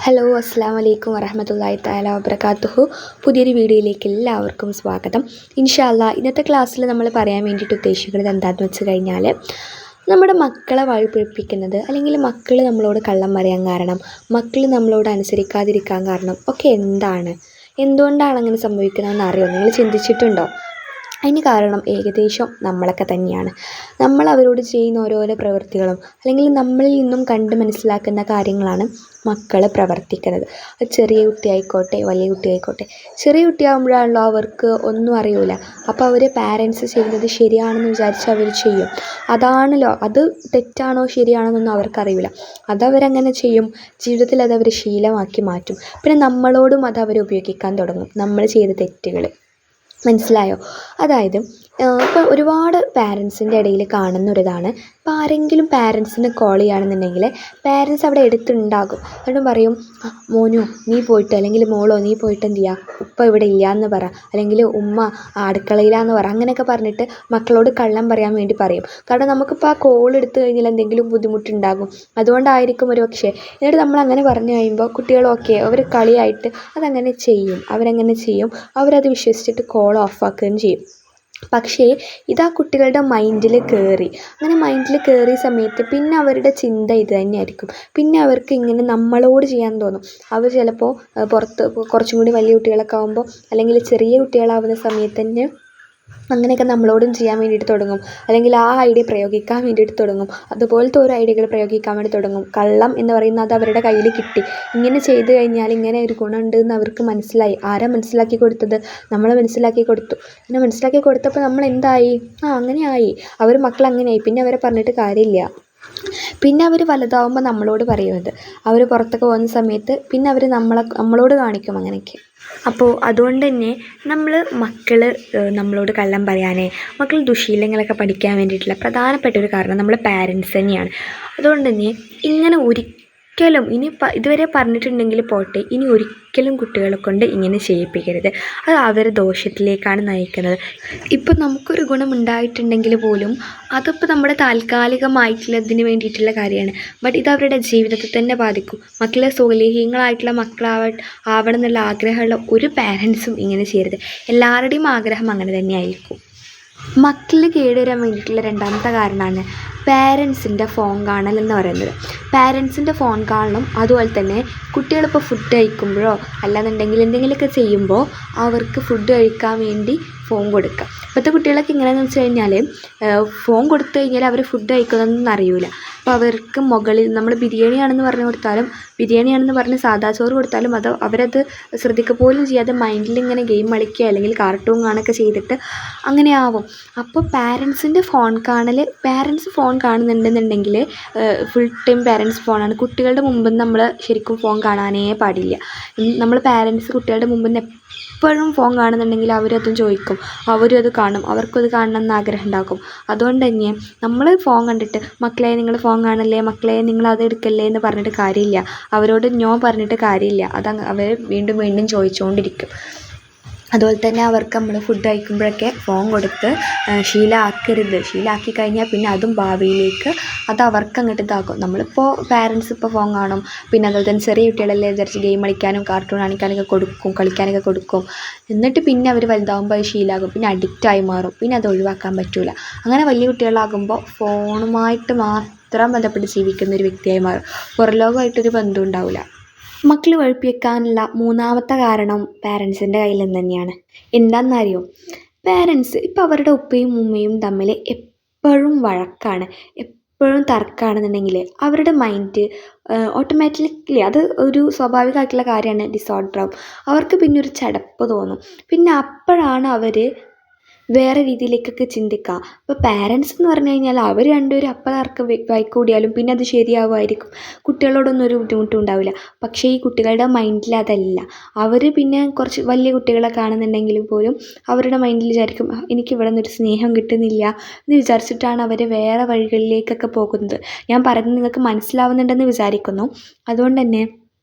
Hello അസ്സാം വലൈക്കും വറഹമത്തല്ലാഹി തആല വബറകാതുഹു. പുതിയൊരു വീഡിയോയിലേക്ക് എല്ലാവർക്കും സ്വാഗതം. ഇൻഷാ അല്ലാഹ് ഇന്നത്തെ ക്ലാസ്സിൽ നമ്മൾ പറയാൻ വേണ്ടിയിട്ട് ഉദ്ദേശിക്കുന്നത് എന്താണെന്ന് വെച്ച് കഴിഞ്ഞാൽ, നമ്മുടെ മക്കളെ വഴിപിഴപ്പിക്കുന്നത് അല്ലെങ്കിൽ മക്കൾ നമ്മളോട് കള്ളം പറയാൻ കാരണം, മക്കൾ നമ്മളോട് അനുസരിക്കാതിരിക്കാൻ കാരണം ഒക്കെ എന്തുകൊണ്ടാണ് അങ്ങനെ സംഭവിക്കുന്നതെന്ന് അറിയോ? നിങ്ങൾ ചിന്തിച്ചിട്ടുണ്ടോ? അതിന് കാരണം ഏകദേശം നമ്മളൊക്കെ തന്നെയാണ്. നമ്മൾ അവരോട് ചെയ്യുന്ന ഓരോരോ പ്രവൃത്തികളും അല്ലെങ്കിൽ നമ്മളിൽ നിന്നും കണ്ട് മനസ്സിലാക്കുന്ന കാര്യങ്ങളാണ് മക്കൾ പ്രവർത്തിക്കുന്നത്. അത് ചെറിയ കുട്ടിയായിക്കോട്ടെ വലിയ കുട്ടിയായിക്കോട്ടെ. ചെറിയ കുട്ടിയാകുമ്പോഴാണല്ലോ അവർക്ക് ഒന്നും അറിയില്ല. അപ്പോൾ അവർ പാരൻസ് ചെയ്യുന്നത് ശരിയാണെന്ന് വിചാരിച്ച് അവർ ചെയ്യും. അതാണല്ലോ, അത് തെറ്റാണോ ശരിയാണോ എന്നൊന്നും അവർക്കറിയില്ല. അതവരങ്ങനെ ചെയ്യും. ജീവിതത്തിൽ അതവർ ശീലമാക്കി മാറ്റും. പിന്നെ നമ്മളോടും അത് അവർ ഉപയോഗിക്കാൻ തുടങ്ങും, നമ്മൾ ചെയ്ത തെറ്റുകൾ. മനസ്സിലായോ? അതായത് ഇപ്പോൾ ഒരുപാട് പാരൻസിൻ്റെ ഇടയിൽ കാണുന്നൊരിതാണ്, ഇപ്പോൾ ആരെങ്കിലും പാരൻസിന് കോൾ ചെയ്യുകയാണെന്നുണ്ടെങ്കിൽ പാരൻസ് അവിടെ എടുത്തുണ്ടാകും. എന്നിട്ടും പറയും, മോനോ നീ പോയിട്ട്, അല്ലെങ്കിൽ മോളോ നീ പോയിട്ട് എന്ത് ചെയ്യുക, ഉപ്പ ഇവിടെ ഇല്ല എന്ന് പറ, അല്ലെങ്കിൽ ഉമ്മ അടുക്കളയിലാന്ന് പറ. അങ്ങനെയൊക്കെ പറഞ്ഞിട്ട് മക്കളോട് കള്ളം പറയാൻ വേണ്ടി പറയും. കാരണം നമുക്കിപ്പോൾ ആ കോൾ എടുത്തു കഴിഞ്ഞാൽ എന്തെങ്കിലും ബുദ്ധിമുട്ടുണ്ടാകും, അതുകൊണ്ടായിരിക്കും ഒരു പക്ഷേ. എന്നിട്ട് നമ്മൾ അങ്ങനെ പറഞ്ഞു കഴിയുമ്പോൾ കുട്ടികൾ അവർ കളിയായിട്ട് അതങ്ങനെ ചെയ്യും. അവരത് വിശ്വസിച്ചിട്ട് കോൾ ഓഫാക്കുകയും ചെയ്യും. പക്ഷേ ഇതാ കുട്ടികളുടെ മൈൻഡിൽ കയറി. അങ്ങനെ മൈൻഡിൽ കയറിയ സമയത്ത് പിന്നെ അവരുടെ ചിന്ത ഇത് തന്നെയായിരിക്കും. പിന്നെ അവർക്ക് ഇങ്ങനെ നമ്മളോട് ചെയ്യാൻ തോന്നും. അവർ ചിലപ്പോൾ പുറത്ത് കുറച്ചും കൂടി വലിയ കുട്ടികളൊക്കെ ആകുമ്പോൾ, അല്ലെങ്കിൽ ചെറിയ കുട്ടികളാവുന്ന സമയത്ത് തന്നെ അങ്ങനെയൊക്കെ നമ്മളോടും ചെയ്യാൻ വേണ്ടിയിട്ട് തുടങ്ങും. അല്ലെങ്കിൽ ആ ഐഡിയ പ്രയോഗിക്കാൻ വേണ്ടിയിട്ട് തുടങ്ങും. അതുപോലത്തെ ഓരോ ഐഡിയകൾ പ്രയോഗിക്കാൻ വേണ്ടി തുടങ്ങും. കള്ളം എന്ന് പറയുന്നത് അത് അവരുടെ കയ്യിൽ കിട്ടി. ഇങ്ങനെ ചെയ്തു കഴിഞ്ഞാൽ ഇങ്ങനെ ഒരു ഗുണമുണ്ട് എന്ന് അവർക്ക് മനസ്സിലായി. ആരാ മനസ്സിലാക്കി കൊടുത്തത്? നമ്മൾ മനസ്സിലാക്കി കൊടുത്തു. അങ്ങനെ മനസ്സിലാക്കി കൊടുത്തപ്പോൾ നമ്മൾ എന്തായി? അങ്ങനെ ആയി. മക്കൾ അങ്ങനെയായി. പിന്നെ അവരെ പറഞ്ഞിട്ട് കാര്യമില്ല. പിന്നെ അവർ വലുതാവുമ്പോൾ നമ്മളോട് പറയുന്നത്, അവർ പുറത്തൊക്കെ പോകുന്ന സമയത്ത് പിന്നെ അവർ നമ്മളോട് കാണിക്കും അങ്ങനെയൊക്കെ. അപ്പോൾ അതുകൊണ്ട് തന്നെ മക്കൾ നമ്മളോട് കള്ളം പറയാനേ, മക്കൾ ദുശ്ശീലങ്ങളൊക്കെ പഠിക്കാൻ വേണ്ടിയിട്ടുള്ള പ്രധാനപ്പെട്ട ഒരു കാരണം നമ്മൾ പാരൻസ് തന്നെയാണ്. അതുകൊണ്ട് തന്നെ ഇങ്ങനെ ഒരിക്കലും ഇതുവരെ പറഞ്ഞിട്ടുണ്ടെങ്കിൽ പോട്ടെ, ഇനി ഒരിക്കലും കുട്ടികളെ കൊണ്ട് ഇങ്ങനെ ചെയ്യിപ്പിക്കരുത്. അത് അവരെ ദോഷത്തിലേക്കാണ് നയിക്കുന്നത്. ഇപ്പം നമുക്കൊരു ഗുണമുണ്ടായിട്ടുണ്ടെങ്കിൽ പോലും അതിപ്പോൾ നമ്മുടെ താൽക്കാലികമായിട്ടുള്ളതിന് വേണ്ടിയിട്ടുള്ള കാര്യമാണ്. ബട്ട് ഇത് അവരുടെ ജീവിതത്തെ തന്നെ ബാധിക്കും. മക്കളെ സ്വലീഹീങ്ങളായിട്ടുള്ള ആവണം എന്നുള്ള ആഗ്രഹമുള്ള ഒരു പാരൻസും ഇങ്ങനെ ചെയ്യരുത്. എല്ലാവരുടെയും ആഗ്രഹം അങ്ങനെ തന്നെയായിരിക്കും. മക്കൾ കേടുവരാൻ വേണ്ടിയിട്ടുള്ള രണ്ടാമത്തെ കാരണമാണ് പാരൻസിൻ്റെ ഫോൺ കാണൽ എന്ന് പറയുന്നത്. പാരൻസിൻ്റെ ഫോൺ കാണലും, അതുപോലെ തന്നെ കുട്ടികളിപ്പോൾ ഫുഡ് കഴിക്കുമ്പോഴോ അല്ലാന്നുണ്ടെങ്കിൽ എന്തെങ്കിലുമൊക്കെ ചെയ്യുമ്പോൾ അവർക്ക് ഫുഡ് കഴിക്കാൻ വേണ്ടി ഫോൺ കൊടുക്കുക. ഇപ്പോഴത്തെ കുട്ടികളൊക്കെ എങ്ങനെയാണെന്ന് വെച്ച് കഴിഞ്ഞാൽ, ഫോൺ കൊടുത്തു കഴിഞ്ഞാൽ അവർ ഫുഡ് കഴിക്കുന്നതൊന്നും അറിയില്ല. അപ്പോൾ അവർക്ക് മുകളിൽ നമ്മൾ ബിരിയാണിയാണെന്ന് പറഞ്ഞ് സാദാ ചോറ് കൊടുത്താലും അവരത് ശ്രദ്ധിക്കുക പോലും ചെയ്യാതെ മൈൻഡിൽ ഇങ്ങനെ ഗെയിം കളിക്കുക അല്ലെങ്കിൽ കാർട്ടൂൺ കാണുകയൊക്കെ ചെയ്തിട്ട് അങ്ങനെ ആവും. അപ്പോൾ പാരൻസ് ഫോൺ കാണുന്നുണ്ടെന്നുണ്ടെങ്കിൽ ഫുൾ ടൈം പാരൻസ് ഫോണാണ്. കുട്ടികളുടെ മുമ്പിൽ നമ്മൾ ശരിക്കും ഫോൺ കാണാനേ പാടില്ല. നമ്മൾ പാരൻസ് കുട്ടികളുടെ മുമ്പിൽ നിന്ന് എപ്പോഴും ഫോൺ കാണുന്നുണ്ടെങ്കിൽ അവരതും ചോദിക്കും, അവരും അത് കാണും, അവർക്കും അത് കാണണം എന്ന് ആഗ്രഹം ഉണ്ടാക്കും. അതുകൊണ്ട് തന്നെ നമ്മൾ ഫോൺ കണ്ടിട്ട് മക്കളെ നിങ്ങൾ ഫോൺ കാണല്ലേ, മക്കളെ നിങ്ങൾ അത് എടുക്കല്ലേ എന്ന് പറഞ്ഞിട്ട് കാര്യമില്ല. അവരോട് നോ പറഞ്ഞിട്ട് കാര്യമില്ല. അവർ വീണ്ടും വീണ്ടും ചോദിച്ചുകൊണ്ടിരിക്കും. അതുപോലെ തന്നെ അവർക്ക് നമ്മൾ ഫുഡ് കഴിക്കുമ്പോഴൊക്കെ ഫോൺ കൊടുത്ത് ശീലമാക്കരുത്. ശീലമാക്കി കഴിഞ്ഞാൽ പിന്നെ അതും ഭാവിയിലേക്ക് അത് അവർക്ക് അങ്ങോട്ട് ഇതാക്കും. നമ്മളിപ്പോൾ പാരൻസ് ഇപ്പോൾ ഫോൺ കാണും, പിന്നെ അതുപോലെ തന്നെ ചെറിയ കുട്ടികളല്ലേ വിചാരിച്ച് ഗെയിം കളിക്കാനും കാർട്ടൂൺ കളിക്കാനൊക്കെ കൊടുക്കും. എന്നിട്ട് പിന്നെ അവർ വലുതാകുമ്പോൾ അത് ശീലമാകും, പിന്നെ അഡിക്റ്റായി മാറും. പിന്നെ അത് ഒഴിവാക്കാൻ പറ്റില്ല. അങ്ങനെ വലിയ കുട്ടികളാകുമ്പോൾ ഫോണുമായിട്ട് മാത്രം ബന്ധപ്പെട്ട് ജീവിക്കുന്ന ഒരു വ്യക്തിയായി മാറും. പുറംലോകമായിട്ടൊരു ബന്ധം ഉണ്ടാവില്ല. മക്കൾ വഴിപ്പിക്കാനുള്ള മൂന്നാമത്തെ കാരണം പാരൻസിൻ്റെ കയ്യിൽ നിന്ന് തന്നെയാണ്. എന്താണെന്നറിയോ? പാരൻസ് ഇപ്പോൾ അവരുടെ ഉപ്പയും ഉമ്മയും തമ്മിൽ എപ്പോഴും വഴക്കാണ്, എപ്പോഴും തർക്കമാണെന്നുണ്ടെങ്കിൽ അവരുടെ മൈൻഡ് ഓട്ടോമാറ്റിക്കലി, അത് ഒരു സ്വാഭാവികമായിട്ടുള്ള കാര്യമാണ്, ഡിസോർഡർ ആവും. അവർക്ക് പിന്നെ ഒരു ചടപ്പ് തോന്നും. പിന്നെ അപ്പോഴാണ് അവർ വേറെ രീതിയിലേക്കൊക്കെ ചിന്തിക്കുക. ഇപ്പോൾ പാരൻസ് എന്ന് പറഞ്ഞു കഴിഞ്ഞാൽ അവർ രണ്ടുപേരും അപ്പം വഴക്കൂടിയാലും പിന്നെ അത് ശരിയാവുമായിരിക്കും. കുട്ടികളോടൊന്നും ഒരു ബുദ്ധിമുട്ടും ഉണ്ടാവില്ല. പക്ഷേ ഈ കുട്ടികളുടെ മൈൻഡിൽ അതല്ല. അവർ പിന്നെ കുറച്ച് വലിയ കുട്ടികളെ കാണുന്നുണ്ടെങ്കിൽ പോലും അവരുടെ മൈൻഡിൽ വിചാരിക്കും, എനിക്ക് ഇവിടെ നിന്നൊരു സ്നേഹം കിട്ടുന്നില്ല എന്ന് വിചാരിച്ചിട്ടാണ് അവർ വേറെ വഴികളിലേക്കൊക്കെ പോകുന്നത്. ഞാൻ പറയുന്നത് നിങ്ങൾക്ക് മനസ്സിലാവുന്നുണ്ടെന്ന് വിചാരിക്കുന്നു. അതുകൊണ്ട് തന്നെ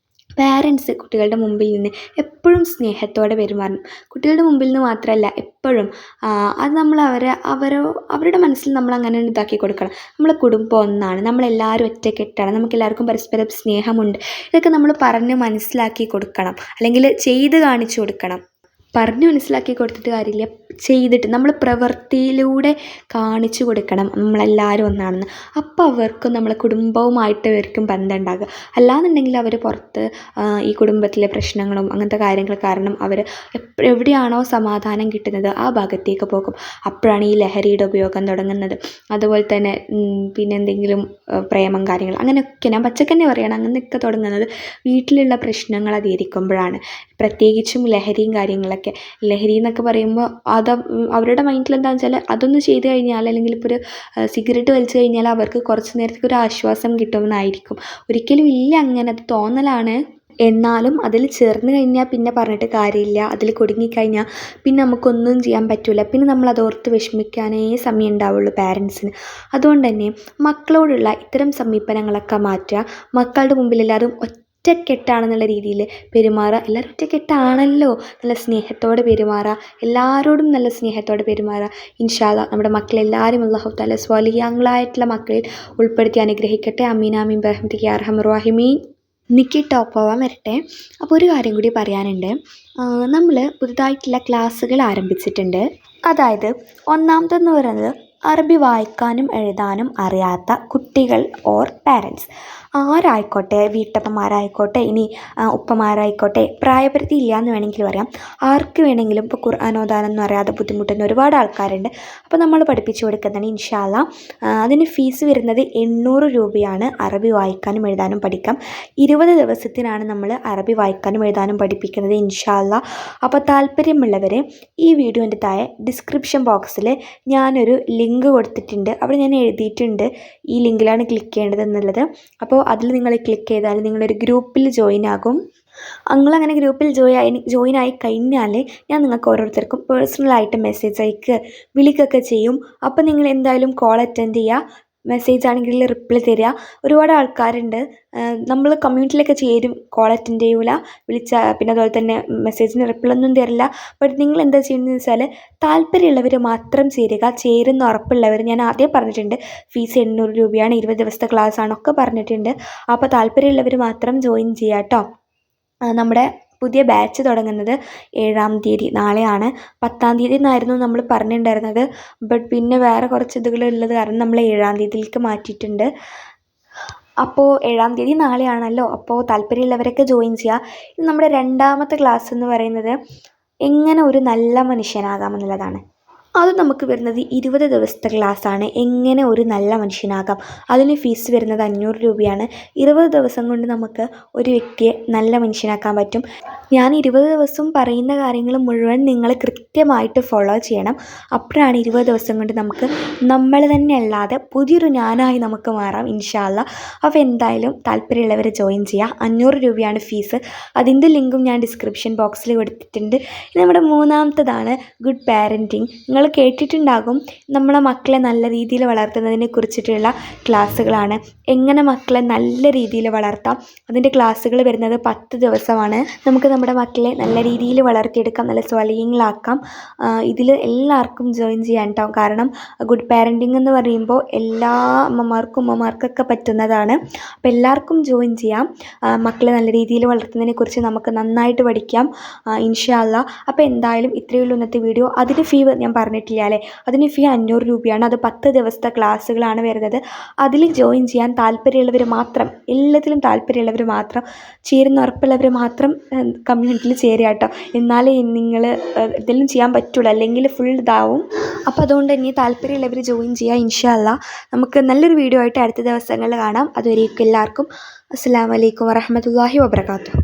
പാരൻസ് കുട്ടികളുടെ മുമ്പിൽ നിന്ന് എപ്പോഴും സ്നേഹത്തോടെ പെരുമാറണം. കുട്ടികളുടെ മുമ്പിൽ നിന്ന് മാത്രമല്ല എപ്പോഴും അത് നമ്മൾ അവരുടെ മനസ്സിൽ നമ്മൾ അങ്ങനെ ഇതാക്കി കൊടുക്കണം. നമ്മളെ കുടുംബം ഒന്നാണ്, നമ്മളെല്ലാവരും ഒറ്റക്കെട്ടാണ്, നമുക്കെല്ലാവർക്കും പരസ്പരം സ്നേഹമുണ്ട്. ഇതൊക്കെ നമ്മൾ പറഞ്ഞ് മനസ്സിലാക്കി കൊടുക്കണം, അല്ലെങ്കിൽ ചെയ്ത് കാണിച്ചു കൊടുക്കണം. പറഞ്ഞ് മനസ്സിലാക്കി കൊടുത്തിട്ട് കാര്യമില്ല, ചെയ്തിട്ട് നമ്മൾ പ്രവൃത്തിയിലൂടെ കാണിച്ചു കൊടുക്കണം നമ്മളെല്ലാവരും ഒന്നാണെന്ന്. അപ്പോൾ അവർക്കും നമ്മളെ കുടുംബവുമായിട്ട് അവർക്കും ബന്ധം ഉണ്ടാകുക. അല്ലാന്നുണ്ടെങ്കിൽ അവർ പുറത്ത് ഈ കുടുംബത്തിലെ പ്രശ്നങ്ങളും അങ്ങനത്തെ കാര്യങ്ങൾ കാരണം അവർ എവിടെയാണോ സമാധാനം കിട്ടുന്നത് ആ ഭാഗത്തേക്ക് പോകും. അപ്പോഴാണ് ഈ ലഹരിയുടെ ഉപയോഗം തുടങ്ങുന്നത്. അതുപോലെ തന്നെ പിന്നെ എന്തെങ്കിലും പ്രേമം കാര്യങ്ങൾ അങ്ങനെയൊക്കെ ഞാൻ പച്ചക്കന്നെ പറയണം, അങ്ങനെയൊക്കെ തുടങ്ങുന്നത് വീട്ടിലുള്ള പ്രശ്നങ്ങൾ അധികരിക്കുമ്പോഴാണ്. പ്രത്യേകിച്ചും ലഹരിയും കാര്യങ്ങളൊക്കെ. ലഹരി എന്നൊക്കെ പറയുമ്പോൾ അവരുടെ മൈൻഡിൽ എന്താണെന്ന് വെച്ചാൽ അതൊന്ന് ചെയ്ത് കഴിഞ്ഞാൽ, അല്ലെങ്കിൽ ഇപ്പോൾ ഒരു സിഗരറ്റ് വലിച്ചു കഴിഞ്ഞാൽ അവർക്ക് കുറച്ച് നേരത്തേക്ക് ഒരു ആശ്വാസം കിട്ടുമെന്നായിരിക്കും. ഒരിക്കലും ഇല്ല, അങ്ങനെ അത് തോന്നലാണ്. എന്നാലും അതിൽ ചേർന്ന് കഴിഞ്ഞാൽ പിന്നെ പറഞ്ഞിട്ട് കാര്യമില്ല. അതിൽ കുടുങ്ങിക്കഴിഞ്ഞാൽ പിന്നെ നമുക്കൊന്നും ചെയ്യാൻ പറ്റില്ല. പിന്നെ നമ്മളത് ഓർത്ത് വിഷമിക്കാനേ സമയം ഉണ്ടാവുള്ളൂ പാരൻസിന്. അതുകൊണ്ട് തന്നെ മക്കളോടുള്ള ഇത്തരം സമീപനങ്ങളൊക്കെ മാറ്റുക. മക്കളുടെ മുമ്പിൽ എല്ലാവരും ഒറ്റക്കെട്ടാണെന്നുള്ള രീതിയിൽ പെരുമാറുക. എല്ലാവരും ഒറ്റക്കെട്ടാണല്ലോ, നല്ല സ്നേഹത്തോടെ പെരുമാറുക, എല്ലാവരോടും നല്ല സ്നേഹത്തോടെ പെരുമാറുക. ഇൻഷാ അല്ലാഹ് നമ്മുടെ മക്കളെല്ലാവരും അല്ലാഹു തആല സ്വാലിഹീങ്ങളായിട്ടുള്ള മക്കളിൽ ഉൾപ്പെടുത്തി അനുഗ്രഹിക്കട്ടെ. അമീൻ ആമീൻ ബിറഹ്മതിക യാ അർഹമർ റഹീമീൻ. എനിക്ക് ടോപ്പ് ആവാൻ വരട്ടെ. അപ്പോൾ ഒരു കാര്യം കൂടി പറയാനുണ്ട്. നമ്മൾ പുതുതായിട്ടുള്ള ക്ലാസ്സുകൾ ആരംഭിച്ചിട്ടുണ്ട്. അതായത് ഒന്നാമതെന്ന് പറയുന്നത് അറബി വായിക്കാനും എഴുതാനും അറിയാത്ത കുട്ടികൾ ഓർ പാരൻസ് ആരായിക്കോട്ടെ, വീട്ടമ്മമാരായിക്കോട്ടെ, ഇനി ഉപ്പമാരായിക്കോട്ടെ, പ്രായപരിധി ഇല്ല എന്ന് വേണമെങ്കിൽ പറയാം. ആർക്ക് വേണമെങ്കിലും ഇപ്പോൾ ഖുർആൻ ഓതാനൊന്നും അറിയാതെ ബുദ്ധിമുട്ടുന്ന ഒരുപാട് ആൾക്കാരുണ്ട്. അപ്പോൾ നമ്മൾ പഠിപ്പിച്ചു കൊടുക്കുന്നതാണ് ഇൻഷാ അല്ലാഹ്. അതിന് ഫീസ് വരുന്നത് 800 രൂപയാണ്. അറബി വായിക്കാനും എഴുതാനും പഠിക്കാം. 20 ദിവസത്തിനാണ് നമ്മൾ അറബി വായിക്കാനും എഴുതാനും പഠിപ്പിക്കുന്നത് ഇൻഷാ അല്ലാഹ്. അപ്പോൾ താല്പര്യമുള്ളവർ ഈ വീഡിയോൻ്റെ താഴെ ഡിസ്ക്രിപ്ഷൻ ബോക്സിൽ ഞാനൊരു ലിങ്ക് കൊടുത്തിട്ടുണ്ട്. അവിടെ ഞാൻ എഴുതിയിട്ടുണ്ട് ഈ ലിങ്കിലാണ് ക്ലിക്ക് ചെയ്യേണ്ടത് എന്നുള്ളത്. അപ്പോൾ അതിൽ നിങ്ങൾ ക്ലിക്ക് ചെയ്താൽ നിങ്ങളൊരു ഗ്രൂപ്പിൽ ജോയിൻ ആകും. നിങ്ങളങ്ങനെ ഗ്രൂപ്പിൽ ജോയിൻ ആയി കഴിഞ്ഞാൽ ഞാൻ നിങ്ങൾക്ക് ഓരോരുത്തർക്കും പേഴ്സണലായിട്ട് മെസ്സേജ് അയക്കുക, വിളിക്കുകയൊക്കെ ചെയ്യും. അപ്പോൾ നിങ്ങൾ എന്തായാലും കോൾ അറ്റൻഡ് ചെയ്യുക. മെസ്സേജ് ആണെങ്കിൽ റിപ്ലൈ തരിക. ഒരുപാട് ആൾക്കാരുണ്ട്, നമ്മൾ കമ്മ്യൂണിറ്റിയിലൊക്കെ ചേരും, കോൾ അറ്റൻഡ് ചെയ്യൂല, പിന്നെ അതുപോലെ തന്നെ മെസ്സേജിന് റിപ്ലൈ ഒന്നും തരില്ല. ബട്ട് നിങ്ങൾ എന്താ ചെയ്യുന്നതെന്ന് വെച്ചാൽ താല്പര്യമുള്ളവർ മാത്രം ചേരുക. ചേരുന്ന ഉറപ്പുള്ളവർ, ഞാൻ ആദ്യം പറഞ്ഞിട്ടുണ്ട് ഫീസ് 800 രൂപയാണ്, 20 ദിവസത്തെ ക്ലാസ് ആണൊക്കെ പറഞ്ഞിട്ടുണ്ട്. അപ്പോൾ താല്പര്യമുള്ളവർ മാത്രം ജോയിൻ ചെയ്യുക കേട്ടോ. നമ്മുടെ പുതിയ ബാച്ച് തുടങ്ങുന്നത് 7-ാം തീയതി, നാളെയാണ്. 10-ാം തീയതി എന്നായിരുന്നു നമ്മൾ പറഞ്ഞിട്ടുണ്ടായിരുന്നത്. ബട്ട് പിന്നെ വേറെ കുറച്ച് ഇതുകളുള്ളത് കാരണം നമ്മൾ 7-ാം തീയതിയിലേക്ക് മാറ്റിയിട്ടുണ്ട്. അപ്പോൾ 7-ാം തീയതി നാളെയാണല്ലോ. അപ്പോൾ താല്പര്യമുള്ളവരൊക്കെ ജോയിൻ ചെയ്യുക. ഇത് നമ്മുടെ 2ാമത്തെ ക്ലാസ് എന്ന് പറയുന്നത് എങ്ങനെ ഒരു നല്ല മനുഷ്യനാകാമെന്നുള്ളതാണ്. അത് നമുക്ക് വരുന്നത് 20 ദിവസത്തെ ക്ലാസ്സാണ്. എങ്ങനെ ഒരു നല്ല മനുഷ്യനാകാം. അതിന് ഫീസ് വരുന്നത് 500 രൂപയാണ്. 20 ദിവസം കൊണ്ട് നമുക്ക് ഒരു വ്യക്തിയെ നല്ല മനുഷ്യനാക്കാൻ പറ്റും. ഞാൻ 20 ദിവസം പറയുന്ന കാര്യങ്ങൾ മുഴുവൻ നിങ്ങൾ കൃത്യമായിട്ട് ഫോളോ ചെയ്യണം. അപ്പോഴാണ് 20 ദിവസം കൊണ്ട് നമുക്ക് നമ്മൾ തന്നെ അല്ലാതെ പുതിയൊരു ഞാനായി നമുക്ക് മാറാം ഇൻഷാ അല്ലാഹ്. അപ്പോൾ എന്തായാലും താല്പര്യമുള്ളവർ ജോയിൻ ചെയ്യുക. 500 രൂപയാണ് ഫീസ്. അതിൻ്റെ ലിങ്കും ഞാൻ ഡിസ്ക്രിപ്ഷൻ ബോക്സിൽ കൊടുത്തിട്ടുണ്ട്. ഇത് നമ്മുടെ 3ാമത്തേതാണ് ഗുഡ് പാരൻറ്റിങ്. നിങ്ങൾ കേട്ടിട്ടുണ്ടാകും, നമ്മളെ മക്കളെ നല്ല രീതിയിൽ വളർത്തുന്നതിനെ കുറിച്ചിട്ടുള്ള ക്ലാസ്സുകളാണ്. എങ്ങനെ മക്കളെ നല്ല രീതിയിൽ വളർത്താം, അതിൻ്റെ ക്ലാസ്സുകൾ വരുന്നത് 10 ദിവസമാണ്. നമുക്ക് നമ്മുടെ മക്കളെ നല്ല രീതിയിൽ വളർത്തിയെടുക്കാം, നല്ല സ്വാലിഹീങ്ങളാക്കാം. ഇതിൽ എല്ലാവർക്കും ജോയിൻ ചെയ്യാൻ കേട്ടോ. കാരണം ഗുഡ് പാരൻറ്റിങ് എന്ന് പറയുമ്പോൾ എല്ലാ അമ്മമാർക്കും ഉമ്മമാർക്കൊക്കെ പറ്റുന്നതാണ്. അപ്പോൾ എല്ലാവർക്കും ജോയിൻ ചെയ്യാം. മക്കളെ നല്ല രീതിയിൽ വളർത്തുന്നതിനെക്കുറിച്ച് നമുക്ക് നന്നായിട്ട് പഠിക്കാം ഇൻഷാ അല്ലാഹ്. അപ്പോൾ എന്തായാലും ഇത്രയേ ഉള്ളൂ ഇന്നത്തെ വീഡിയോ. അതിന് ഫീ ഞാൻ പറഞ്ഞിട്ടില്ല അല്ലേ, അതിന് ഫീ 500 രൂപയാണ്. അത് 10 ദിവസത്തെ ക്ലാസ്സുകളാണ് വരുന്നത്. അതിൽ ജോയിൻ ചെയ്യാൻ താല്പര്യമുള്ളവർ മാത്രം, എല്ലാത്തിലും താല്പര്യമുള്ളവർ മാത്രം, ചേരുന്ന ഉറപ്പുള്ളവർ മാത്രം കമ്മ്യൂണിറ്റിയിൽ ചേരുക കേട്ടോ. എന്നാലേ നിങ്ങൾ ഇതെല്ലാം ചെയ്യാൻ പറ്റുള്ളൂ, അല്ലെങ്കിൽ ഫുൾ ഇതാവും. അപ്പോൾ അതുകൊണ്ട് തന്നെ താല്പര്യമുള്ളവർ ജോയിൻ ചെയ്യുക ഇൻഷാ അല്ലാഹ്. നമുക്ക് നല്ലൊരു വീഡിയോ ആയിട്ട് അടുത്ത ദിവസങ്ങളിൽ കാണാം. അതുവരേക്കും എല്ലാവർക്കും അസ്സലാമു അലൈക്കും വറഹ്മത്തുള്ളാഹി വബറകാതുഹു.